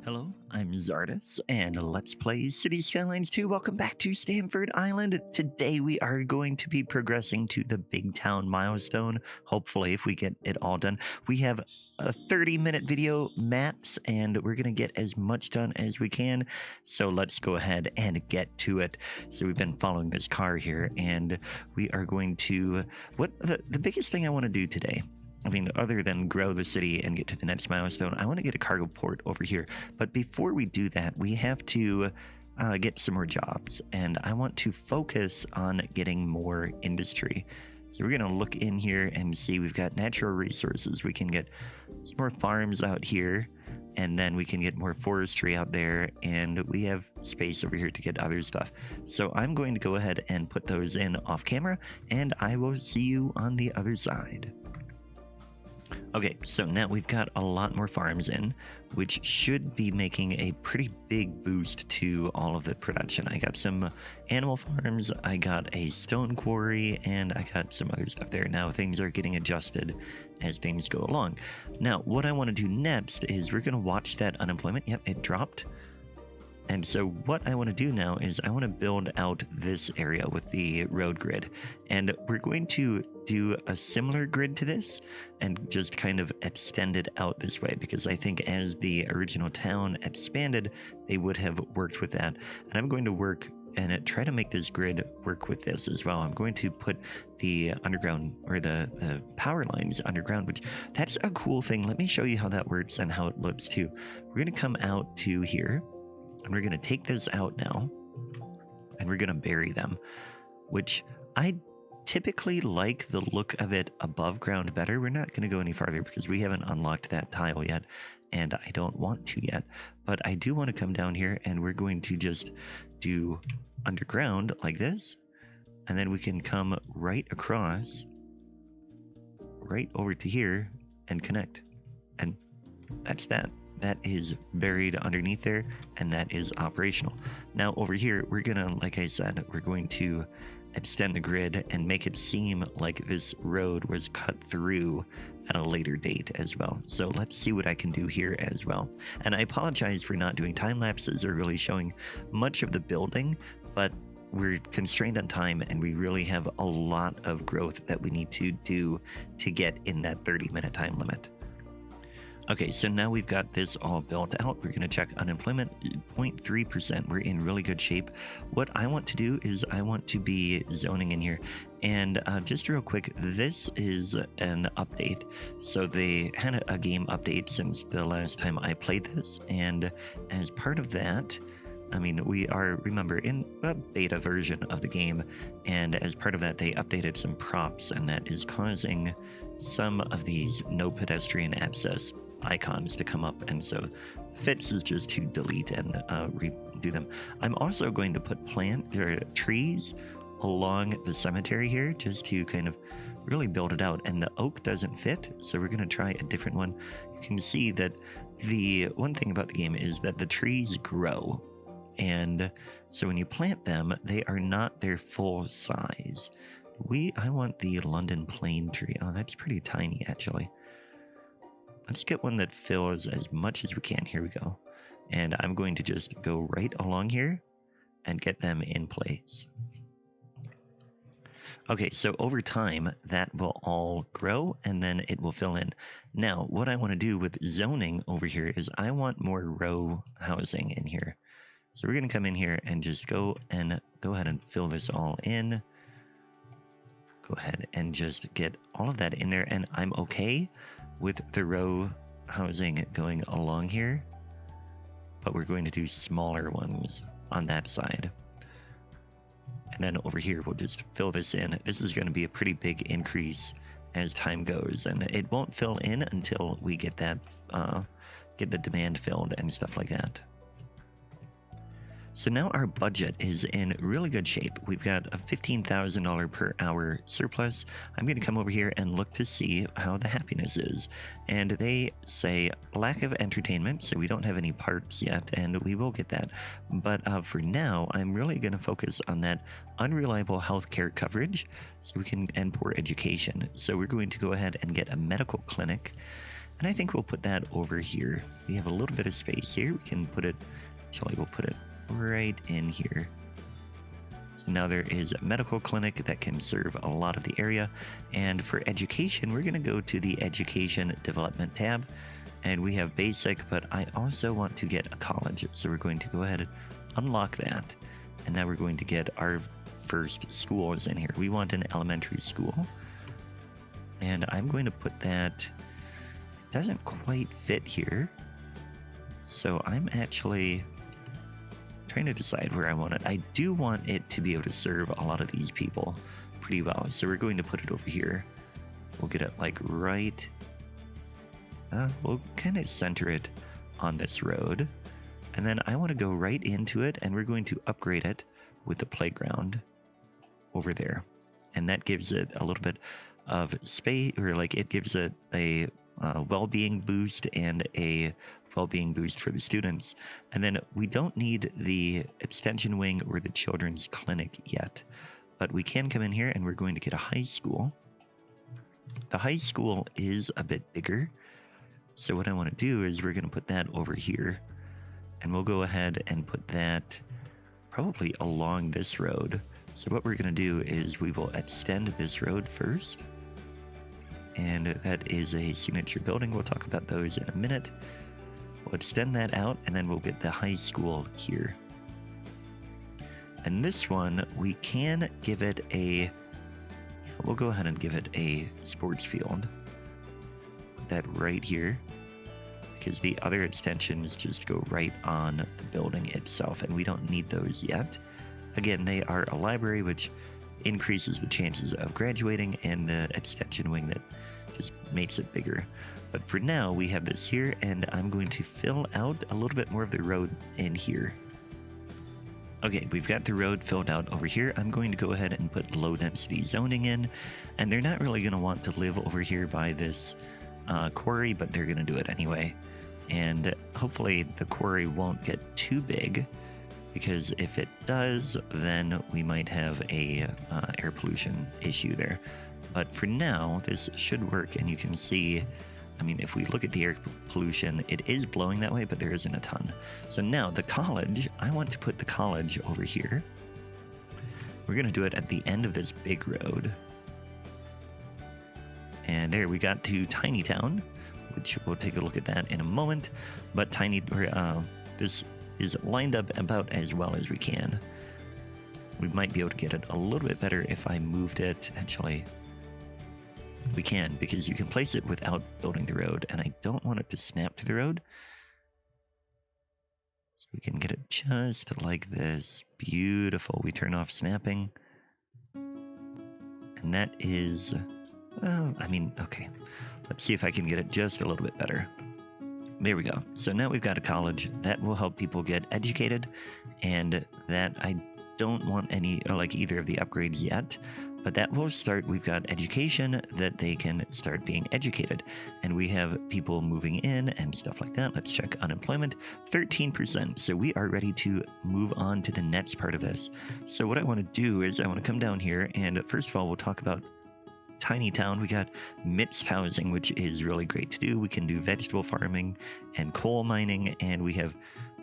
Hello, I'm Czardus, and let's play Cities Skylines 2. Welcome back to Stamford Island. Today we are going to be progressing to the big town milestone. Hopefully, if we get it all done. We have a 30-minute video max, and we're going to get as much done as we can. So let's go ahead and get to it. So we've been following this car here, and we are going to... The biggest thing I want to do today, I mean, other than grow the city and get to the next milestone, I want to get a cargo port over here. But before we do that, we have to get some more jobs. And I want to focus on getting more industry. So we're going to look in here and see we've got natural resources. We can get some more farms out here. And then we can get more forestry out there. And we have space over here to get other stuff. So I'm going to go ahead and put those in off camera. And I will see you on the other side. Okay, so now we've got a lot more farms in, which should be making a pretty big boost to all of the production. I got some animal farms, I got a stone quarry, and I got some other stuff there. Now things are getting adjusted as things go along. Now, what I want to do next is we're going to watch that unemployment. Yep, it dropped. And so what I want to do now is I want to build out this area with the road grid. And we're going to do a similar grid to this and just kind of extend it out this way, because I think as the original town expanded, they would have worked with that. And I'm going to work and try to make this grid work with this as well. I'm going to put the underground or the power lines underground, which that's a cool thing. Let me show you how that works and how it looks too. We're going to come out to here. And we're going to take this out now, and we're going to bury them, which I typically like the look of it above ground better. We're not going to go any farther because we haven't unlocked that tile yet, and I don't want to yet. But I do want to come down here, and we're going to just do underground like this, and then we can come right across, right over to here, and connect. And that's that. That is buried underneath there, and that is operational. Now over here, we're gonna, like I said, we're going to extend the grid and make it seem like this road was cut through at a later date as well. So let's see what I can do here as well. And I apologize for not doing time lapses or really showing much of the building, but we're constrained on time, and we really have a lot of growth that we need to do to get in that 30-minute time limit. Okay, so now we've got this all built out. We're going to check unemployment, 0.3%. We're in really good shape. What I want to do is I want to be zoning in here. And just real quick, this is an update. So they had a game update since the last time I played this. And as part of that, I mean, we are, remember, in a beta version of the game. And as part of that, they updated some props, and that is causing some of these no pedestrian access icons to come up, and so fits is just to delete and redo them. I'm also going to put trees along the cemetery here just to kind of really build it out, and the oak doesn't fit, so we're going to try a different one. You can see that the one thing about the game is that the trees grow, and so when you plant them, they are not their full size. I want the London plane tree. Oh, that's pretty tiny actually. Let's get one that fills as much as we can. Here we go. And I'm going to just go right along here and get them in place. Okay, so over time, that will all grow, and then it will fill in. Now, what I want to do with zoning over here is I want more row housing in here. So we're going to come in here and just go ahead and fill this all in. Go ahead and just get all of that in there, and I'm okay with the row housing going along here, but we're going to do smaller ones on that side. And then over here, we'll just fill this in. This is going to be a pretty big increase as time goes, and it won't fill in until we get that, get the demand filled and stuff like that. So now our budget is in really good shape. We've got a $15,000 per hour surplus. I'm going to come over here and look to see how the happiness is. And they say lack of entertainment, so we don't have any parts yet, and we will get that. But for now, I'm really going to focus on that unreliable healthcare coverage so we can, and poor education. So we're going to go ahead and get a medical clinic. And I think we'll put that over here. We have a little bit of space here. We can put it, actually, we'll put it right in here. So now there is a medical clinic that can serve a lot of the area. And for education, we're going to go to the Education Development tab. And we have basic, but I also want to get a college. So we're going to go ahead and unlock that. And now we're going to get our first schools in here. We want an elementary school. And I'm going to put that, it doesn't quite fit here. So I'm actually trying to decide where I want it. I do want it to be able to serve a lot of these people pretty well. So we're going to put it over here. We'll get it like right, we'll kind of center it on this road. And then I want to go right into it, and we're going to upgrade it with the playground over there. And that gives it a little bit of space, or like it gives it a well-being boost and a well-being boost for the students. And then we don't need the extension wing or the children's clinic yet, but we can come in here and we're going to get a high school. The high school is a bit bigger. So what I want to do is we're going to put that over here, and we'll go ahead and put that probably along this road. So what we're going to do is we will extend this road first. And that is a signature building. We'll talk about those in a minute. We'll extend that out, and then we'll get the high school here. And this one, we can give it a, we'll go ahead and give it a sports field. Put that right here, because the other extensions just go right on the building itself, and we don't need those yet. Again, they are a library, which increases the chances of graduating, and the extension wing that just makes it bigger. But for now, we have this here, and I'm going to fill out a little bit more of the road in here. Okay, we've got the road filled out over here. I'm going to go ahead and put low density zoning in, and they're not really going to want to live over here by this quarry, but they're going to do it anyway. And hopefully the quarry won't get too big, because if it does, then we might have a air pollution issue there. But for now, this should work, and you can see, I mean, if we look at the air pollution, it is blowing that way, but there isn't a ton. So now the college, I want to put the college over here. We're going to do it at the end of this big road. And there we got to Tiny Town, which we'll take a look at that in a moment. But this is lined up about as well as we can. We might be able to get it a little bit better if I moved it. Actually, we can, because you can place it without building the road, and I don't want it to snap to the road. So we can get it just like this. Beautiful. We turn off snapping. And that is, well, I mean, okay. Let's see if I can get it just a little bit better. There we go. So now we've got a college that will help people get educated, and that I don't want any, like either of the upgrades yet, but that will start. We've got education that they can start being educated, and we have people moving in and stuff like that. Let's check unemployment, 13%. So we are ready to move on to the next part of this. So what I want to do is I want to come down here, and first of all, we'll talk about Tiny Town. We got mixed housing, which is really great to do. We can do vegetable farming and coal mining, and we have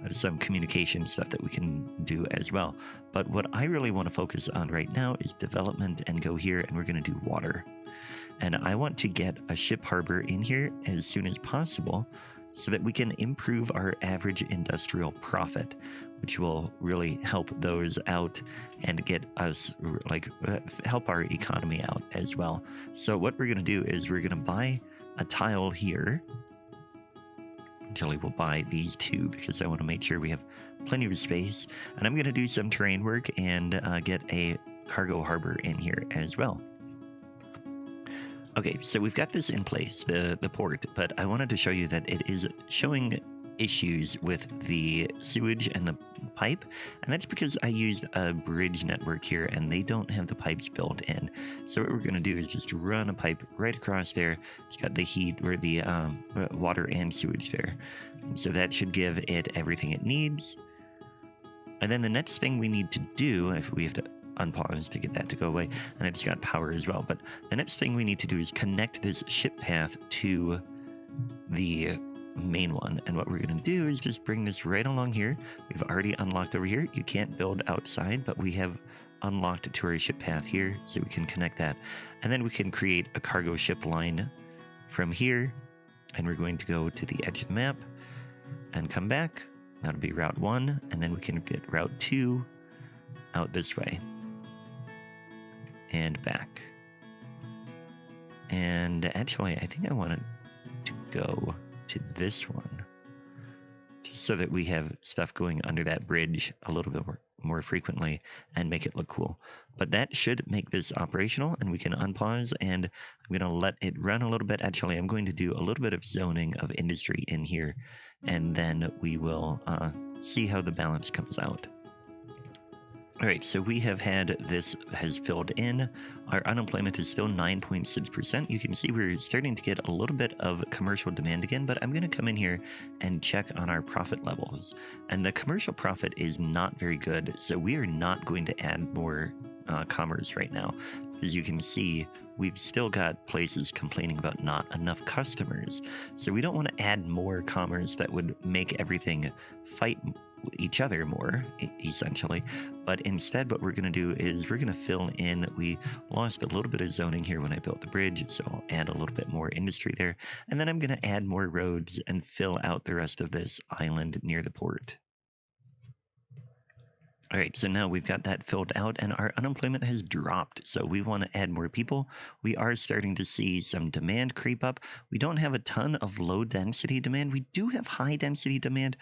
some communication stuff that we can do as well. But what I really want to focus on right now is development, and go here, and we're going to do water. And I want to get a ship harbor in here as soon as possible, so that we can improve our average industrial profit, which will really help those out and get us, like, help our economy out as well. So what we're going to do is we're going to buy a tile here. Actually, we'll buy these two, because I want to make sure we have plenty of space. And I'm going to do some terrain work and get a cargo harbor in here as well. Okay, so we've got this in place, the port, but I wanted to show you that it is showing issues with the sewage and the pipe, and that's because I used a bridge network here, and they don't have the pipes built in. So what we're going to do is just run a pipe right across there. It's got the heat, or the water and sewage there, and so that should give it everything it needs. And then the next thing we need to do, if we have to unpause to get that to go away, and it's got power as well, but the next thing we need to do is connect this ship path to the main one. And what we're going to do is just bring this right along here. We've already unlocked over here. You can't build outside, but we have unlocked a tourist ship path here, so we can connect that. And then we can create a cargo ship line from here. And we're going to go to the edge of the map and come back. That'll be Route 1. And then we can get Route 2 out this way. And back. And actually, I think I want to go to this one, just so that we have stuff going under that bridge a little bit more frequently and make it look cool. But that should make this operational, and we can unpause, and I'm going to let it run a little bit. Actually, I'm going to do a little bit of zoning of industry in here, and then we will see how the balance comes out. All right, so we have had this has filled in. Our unemployment is still 9.6%. You can see we're starting to get a little bit of commercial demand again, but I'm going to come in here and check on our profit levels. And the commercial profit is not very good, so we are not going to add more commerce right now. As you can see, we've still got places complaining about not enough customers. So we don't want to add more commerce that would make everything fight each other more, essentially. But instead, what we're going to do is we're going to fill in. We lost a little bit of zoning here when I built the bridge, so I'll add a little bit more industry there. And then I'm going to add more roads and fill out the rest of this island near the port. All right, so now we've got that filled out and our unemployment has dropped. So we want to add more people. We are starting to see some demand creep up. We don't have a ton of low density demand. We do have high density demand,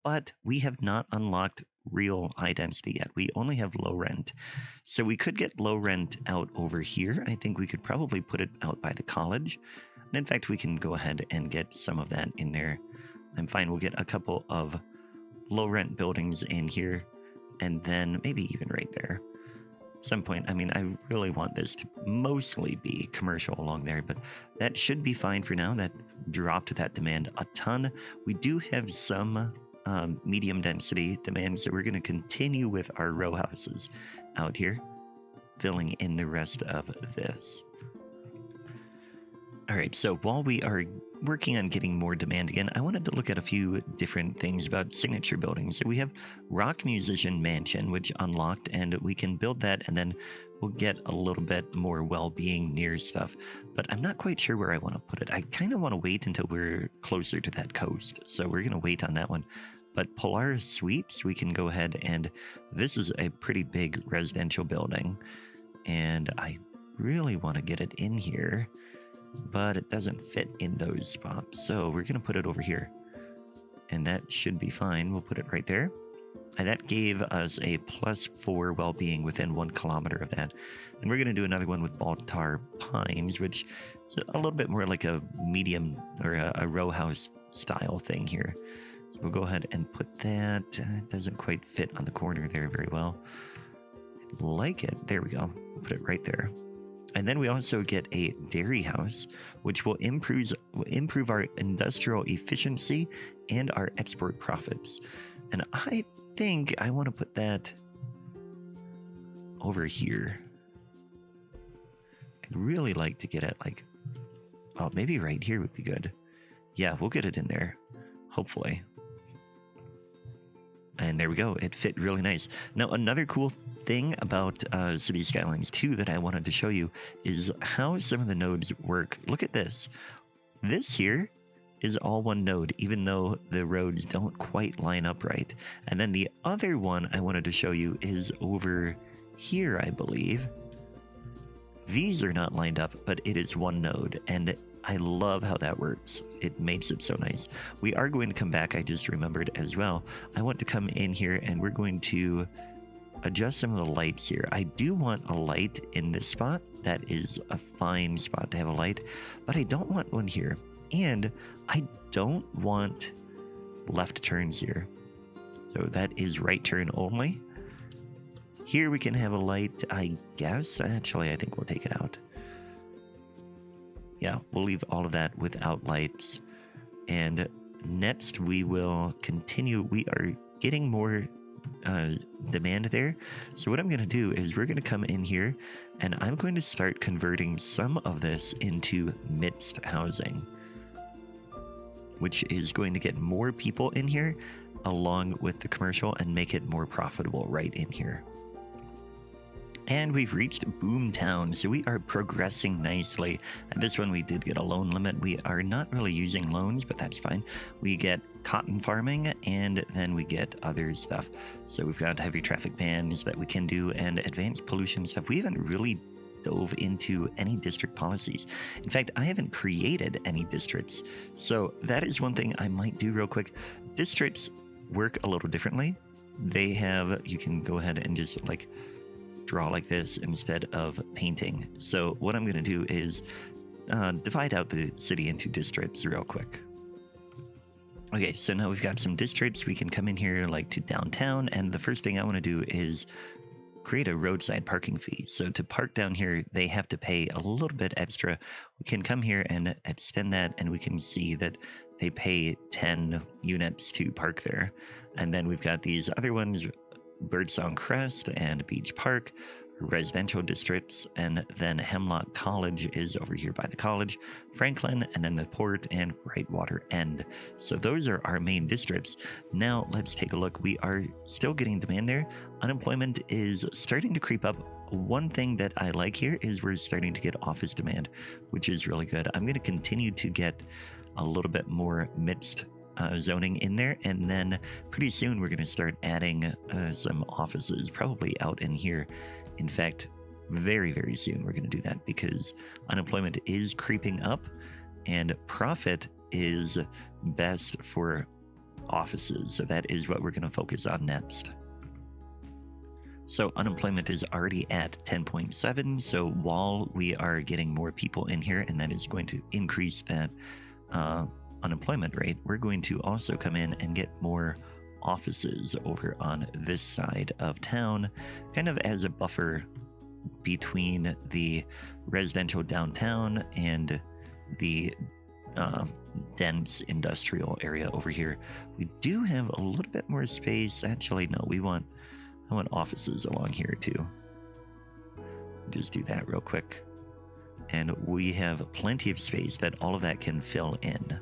but we have not unlocked real high density yet. We only have low rent. So we could get low rent out over here. I think we could probably put it out by the college. And in fact, we can go ahead and get some of that in there. I'm fine. We'll get a couple of low rent buildings in here. And then maybe even right there. At some point, I mean, I really want this to mostly be commercial along there, but that should be fine for now. That dropped that demand a ton. We do have some medium density demand, so we're going to continue with our row houses out here, filling in the rest of this. All right, so while we are working on getting more demand again, I wanted to look at a few different things about signature buildings. So we have Rock Musician Mansion, which unlocked, and we can build that, and then we'll get a little bit more well-being near stuff. But I'm not quite sure where I want to put it. I kind of want to wait until we're closer to that coast, so we're going to wait on that one. But Polaris Suites, we can go ahead, and this is a pretty big residential building, and I really want to get it in here, but it doesn't fit in those spots. So we're going to put it over here, and that should be fine. We'll put it right there. And that gave us a +4 well-being within 1 kilometer of that. And we're going to do another one with Baltar Pines, which is a little bit more like a medium or a row house style thing here. So we'll go ahead and put that. It doesn't quite fit on the corner there very well. I like it. There we go. Put it right there. And then we also get a dairy house, which will improve our industrial efficiency and our export profits. And I think I want to put that over here. I'd really like to get it like, oh, maybe right here would be good. Yeah, we'll get it in there, hopefully. And there we go. It fit really nice. Now, another cool thing about Cities Skylines 2 that I wanted to show you is how some of the nodes work. Look at this. This here is all one node, even though the roads don't quite line up right. And then the other one I wanted to show you is over here, I believe. These are not lined up, but it is one node, and I love how that works. It makes it so nice. We are going to come back, I just remembered as well. I want to come in here and we're going to adjust some of the lights here. I do want a light in this spot. That is a fine spot to have a light, but I don't want one here. And I don't want left turns here. So that is right turn only. Here we can have a light, I guess. Actually, I think we'll take it out. Yeah, we'll leave all of that without lights. And next we will continue. We are getting more demand there. So what I'm going to do is we're going to come in here and I'm going to start converting some of this into mixed housing. which is going to get more people in here along with the commercial and make it more profitable right in here. And we've reached Boomtown, so we are progressing nicely. And this one we did get a loan limit. We are not really using loans, but that's fine. We get cotton farming, and then we get other stuff. So we've got heavy traffic bans that we can do, and advanced pollution stuff. We haven't really dove into any district policies. In fact, I haven't created any districts. So that is one thing I might do real quick. Districts work a little differently. They have, you can go ahead and just like draw like this instead of painting. So what I'm going to do is divide out the city into districts real quick. Okay, so now we've got some districts. We can come in here like to downtown, and the first thing I want to do is create a roadside parking fee. So to park down here, they have to pay a little bit extra. We can come here and extend that, and we can see that they pay 10 units to park there. And then we've got these other ones, Birdsong Crest and Beach Park, residential districts, and then Hemlock College is over here by the college, Franklin, and then the port and Brightwater End. So those are our main districts. Now let's take a look. We are still getting demand there. Unemployment is starting to creep up. One thing that I like here is we're starting to get office demand, which is really good. I'm going to continue to get a little bit more mixed zoning in there, and then pretty soon we're going to start adding some offices probably out in here. In fact, very, very soon we're going to do that because unemployment is creeping up and profit is best for offices. So that is what we're going to focus on next. So unemployment is already at 10.7. So while we are getting more people in here, and that is going to increase that unemployment rate, we're going to also come in and get more offices over on this side of town, kind of as a buffer between the residential downtown and the dense industrial area over here. We do have a little bit more space. Actually, no, I want offices along here too. Just do that real quick. And we have plenty of space that all of that can fill in.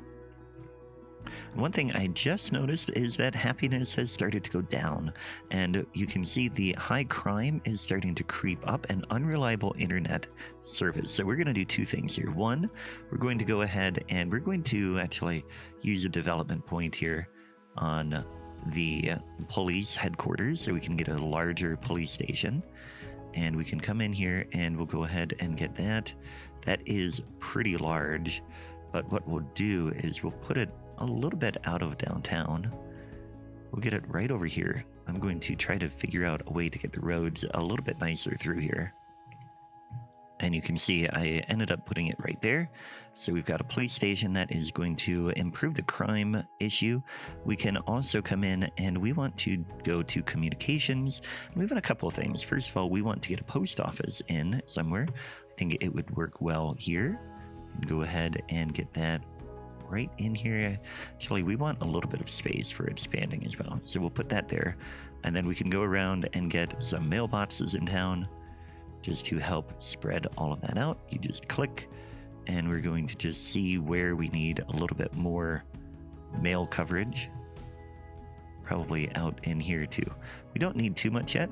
One thing I just noticed is that happiness has started to go down, and you can see the high crime is starting to creep up and unreliable internet service. So we're going to do two things here. One, we're going to go ahead and we're going to actually use a development point here on the police headquarters so we can get a larger police station. And we can come in here and we'll go ahead and get that. That is pretty large, but what we'll do is we'll put it a little bit out of downtown. We'll get it right over here. I'm going to try to figure out a way to get the roads a little bit nicer through here. And you can see I ended up putting it right there. So we've got a police station that is going to improve the crime issue. We can also come in and we want to go to communications. And we've got a couple of things. First of all, we want to get a post office in somewhere. I think it would work well here. And go ahead and get that right in here. Actually, we want a little bit of space for expanding as well. So we'll put that there. And then we can go around and get some mailboxes in town. Just to help spread all of that out, you just click, and we're going to just see where we need a little bit more mail coverage. Probably out in here too. We don't need too much yet.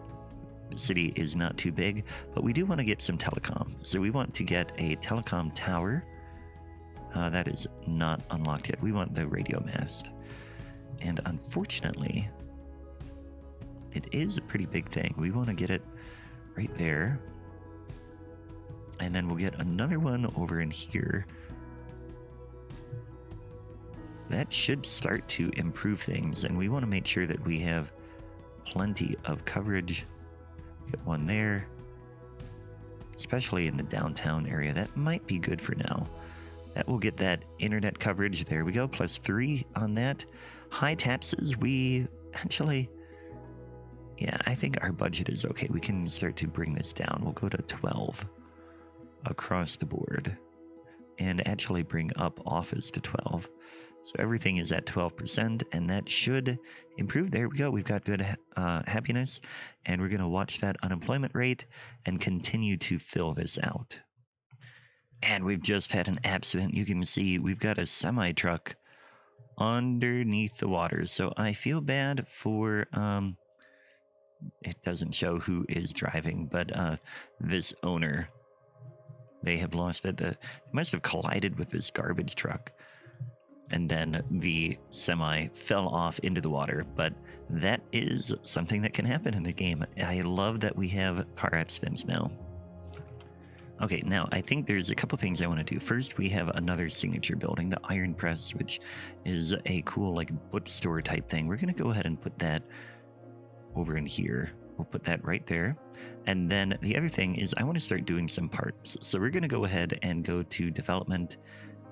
The city is not too big, but we do want to get some telecom. So we want to get a telecom tower. That is not unlocked yet. We want the radio mast. And unfortunately, it is a pretty big thing. We want to get it right there. And then we'll get another one over in here. That should start to improve things, and we want to make sure that we have plenty of coverage. Get one there, especially in the downtown area. That might be good for now. That will get that internet coverage. There we go, +3 on that. High taxes, we actually... Yeah, I think our budget is okay. We can start to bring this down. We'll go to 12 across the board and actually bring up office to 12. So everything is at 12%, and that should improve. There we go. We've got good happiness, and we're going to watch that unemployment rate and continue to fill this out. And we've just had an accident. You can see we've got a semi-truck underneath the water. So I feel bad for it doesn't show who is driving, but this owner, they have lost it. They must have collided with this garbage truck, and then the semi fell off into the water. But that is something that can happen in the game. I love that we have car accidents now. Okay, now I think there's a couple things I want to do. First, we have another signature building, the Iron Press, which is a cool like bookstore type thing. We're going to go ahead and put that over in here. We'll put that right there. And then the other thing is I want to start doing some parts. So we're going to go ahead and go to development,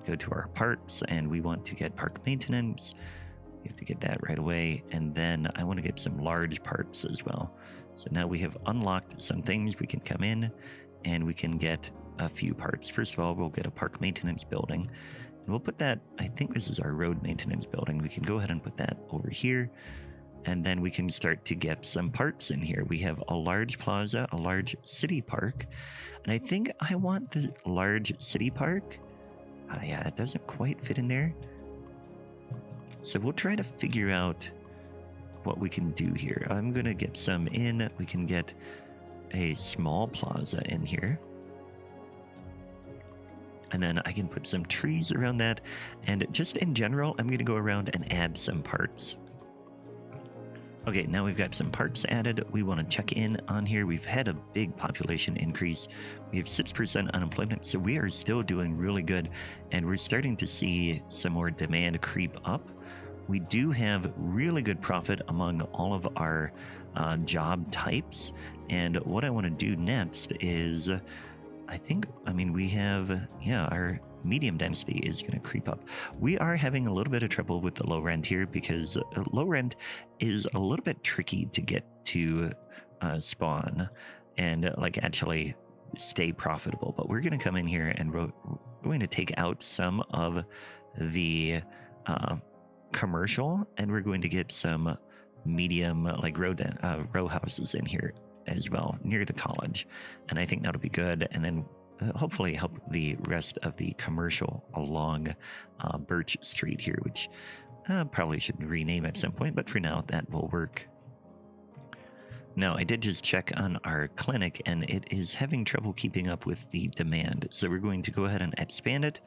go to our parts, and we want to get park maintenance. We have to get that right away. And then I want to get some large parts as well. So now we have unlocked some things. We can come in and we can get a few parts. First of all, we'll get a park maintenance building. And we'll put that, I think this is our road maintenance building. We can go ahead and put that over here. And then we can start to get some parts in here. We have a large plaza, a large city park. And I think I want the large city park. Yeah, it doesn't quite fit in there. So we'll try to figure out what we can do here. I'm going to get some in. We can get a small plaza in here. And then I can put some trees around that. And just in general, I'm going to go around and add some parts. Okay, now we've got some parts added. We want to check in on here. We've had a big population increase. We have 6% unemployment, so we are still doing really good. And we're starting to see some more demand creep up. We do have really good profit among all of our job types. And what I want to do next is, we have, our medium density is going to creep up. We are having a little bit of trouble with the low rent here because low rent is a little bit tricky to get to spawn and actually stay profitable. But we're going to come in here and we're going to take out some of the commercial, and we're going to get some medium row houses in here as well near the college, and I think that'll be good. And then hopefully help the rest of the commercial along Birch Street here, which probably should rename at some point, but for now that will work. Now, I did just check on our clinic, and it is having trouble keeping up with the demand, so we're going to go ahead and expand it.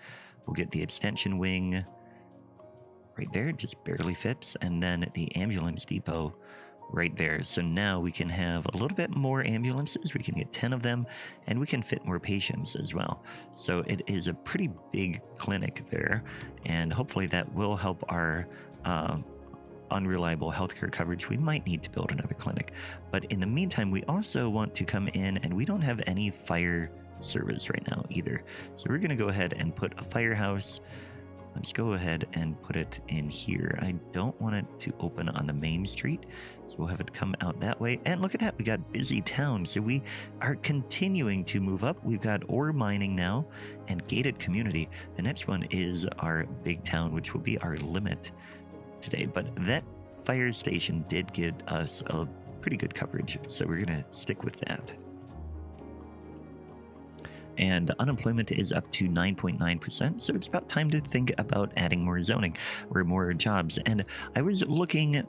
We'll get the extension wing right there, it just barely fits, and then the ambulance depot right there. So now we can have a little bit more ambulances. We can get 10 of them, and we can fit more patients as well. So it is a pretty big clinic there, and hopefully that will help our unreliable healthcare coverage. We might need to build another clinic, but in the meantime, we also want to come in, and we don't have any fire service right now either. So we're going to go ahead and put a firehouse. Let's go ahead and put it in here. I don't want it to open on the main street, so we'll have it come out that way. And look at that, we got busy town. So we are continuing to move up. We've got ore mining now and gated community. The next one is our big town, which will be our limit today. But that fire station did get us a pretty good coverage, so we're going to stick with that. And unemployment is up to 9.9%, so it's about time to think about adding more zoning or more jobs. And I was looking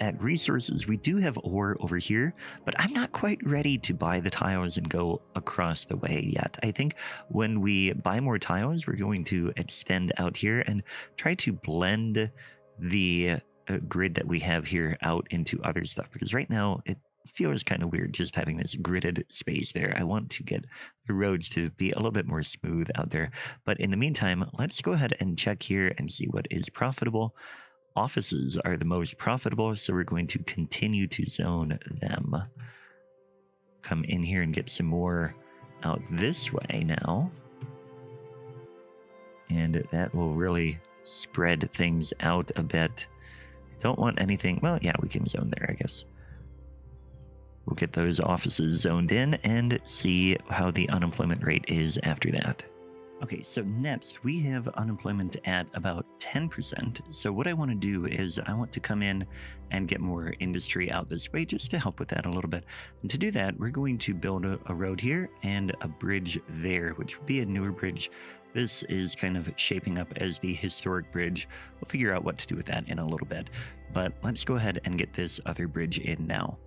at resources. We do have ore over here, but I'm not quite ready to buy the tiles and go across the way yet. I think when we buy more tiles, we're going to extend out here and try to blend the grid that we have here out into other stuff, because right now it feels kind of weird just having this gridded space there. I want to get the roads to be a little bit more smooth out there. But in the meantime, let's go ahead and check here and see what is profitable. Offices are the most profitable, so we're going to continue to zone them. Come in here and get some more out this way now. And that will really spread things out a bit. Don't want anything. Well, yeah, we can zone there, I guess. We'll get those offices zoned in and see how the unemployment rate is after that. Okay, so next we have unemployment at about 10%. So what I want to do is I want to come in and get more industry out this way just to help with that a little bit. And to do that, we're going to build a road here and a bridge there, which would be a newer bridge This is kind of shaping up as the historic bridge. We'll figure out what to do with that in a little bit, but let's go ahead and get this other bridge in now.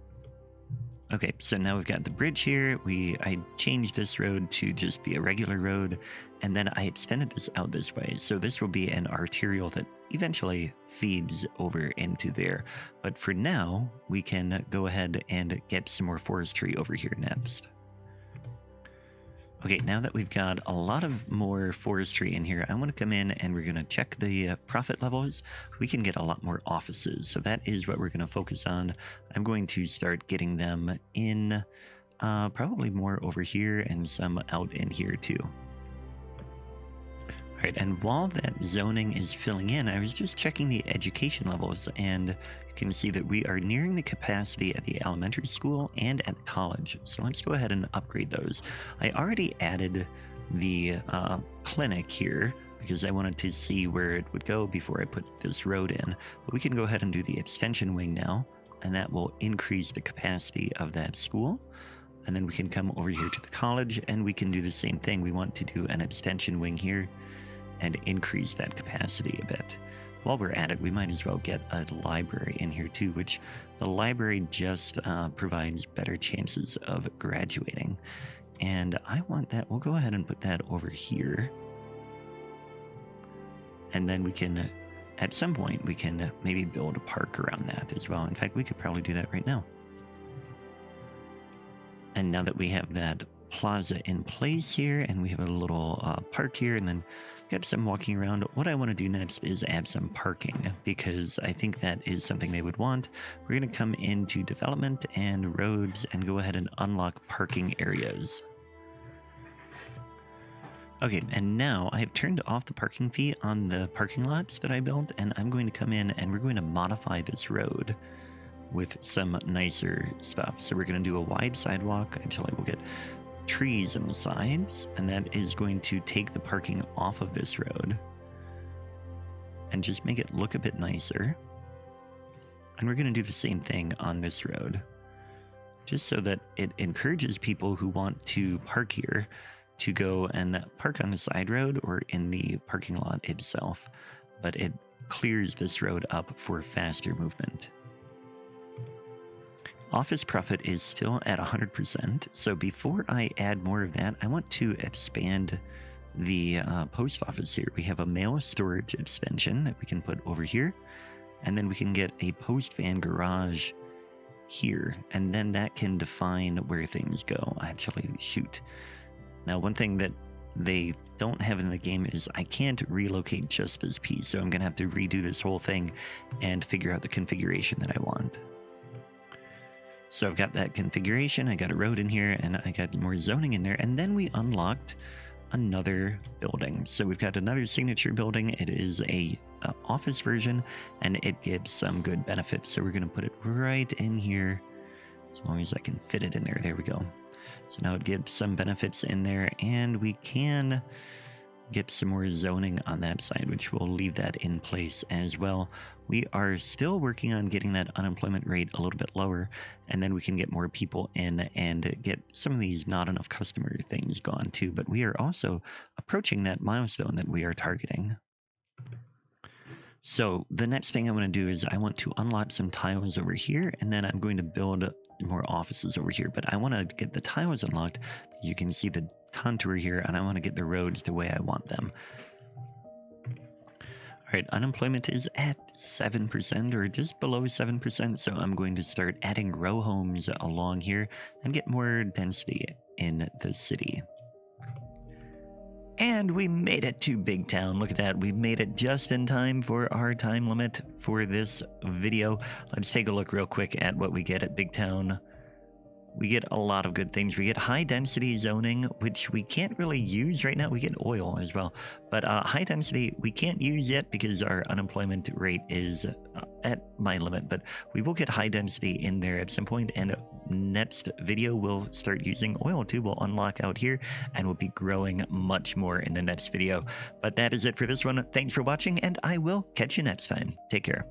Okay, so now we've got the bridge here. I changed this road to just be a regular road, and then I extended this out this way. So this will be an arterial that eventually feeds over into there. But for now, we can go ahead and get some more forestry over here next. Okay, now that we've got a lot of more forestry in here, I want to come in and we're going to check the profit levels. We can get a lot more offices, so that is what we're going to focus on. I'm going to start getting them in probably more over here and some out in here too. All right, and while that zoning is filling in, I was just checking the education levels, and you can see that we are nearing the capacity at the elementary school and at the college. So let's go ahead and upgrade those. I already added the clinic here because I wanted to see where it would go before I put this road in. But we can go ahead and do the extension wing now, and that will increase the capacity of that school. And then we can come over here to the college, and we can do the same thing. We want to do an extension wing here and increase that capacity a bit. While we're at it, we might as well get a library in here too, which the library just provides better chances of graduating. And I want that. We'll go ahead and put that over here. And then we can, at some point, we can maybe build a park around that as well. In fact, we could probably do that right now. And now that we have that plaza in place here, and we have a little park here, and then get some walking around, what I want to do next is add some parking, because I think that is something they would want. We're going to come into development and roads and go ahead and unlock parking areas. Okay, and now I have turned off the parking fee on the parking lots that I built, and I'm going to come in and we're going to modify this road with some nicer stuff. So we're going to do a wide sidewalk. Actually, we'll get trees on the sides, and that is going to take the parking off of this road and just make it look a bit nicer. And we're going to do the same thing on this road, just so that it encourages people who want to park here to go and park on the side road or in the parking lot itself, but it clears this road up for faster movement. Office profit is still at 100%, so before I add more of that, I want to expand the post office here. We have a mail storage extension that we can put over here, and then we can get a post van garage here, and then that can define where things go. Actually, shoot. Now, one thing that they don't have in the game is I can't relocate just this piece, so I'm going to have to redo this whole thing and figure out the configuration that I want. So I've got that configuration, I got a road in here, and I got more zoning in there, and then we unlocked another building. So we've got another signature building. It is a office version, and it gives some good benefits. So we're going to put it right in here, as long as I can fit it in there. There we go. So now it gives some benefits in there, and we can get some more zoning on that side, which will leave that in place as well. We are still working on getting that unemployment rate a little bit lower, and then we can get more people in and get some of these not enough customer things gone too. But we are also approaching that milestone that we are targeting. So the next thing I want to do is I want to unlock some tiles over here, and then I'm going to build more offices over here. But I want to get the tiles unlocked. You can see the contour here, and I want to get the roads the way I want them. All right, unemployment is at 7% or just below 7%, so I'm going to start adding row homes along here and get more density in the city. And we made it to Big Town. Look at that. We made it just in time for our time limit for this video. Let's take a look real quick at what we get at Big Town. We get a lot of good things. We get high density zoning, which we can't really use right now. We get oil as well, but high density we can't use yet because our unemployment rate is at my limit, but we will get high density in there at some point, and next video we'll start using oil too. We'll unlock out here and we'll be growing much more in the next video. But that is it for this one. Thanks for watching, and I will catch you next time. Take care.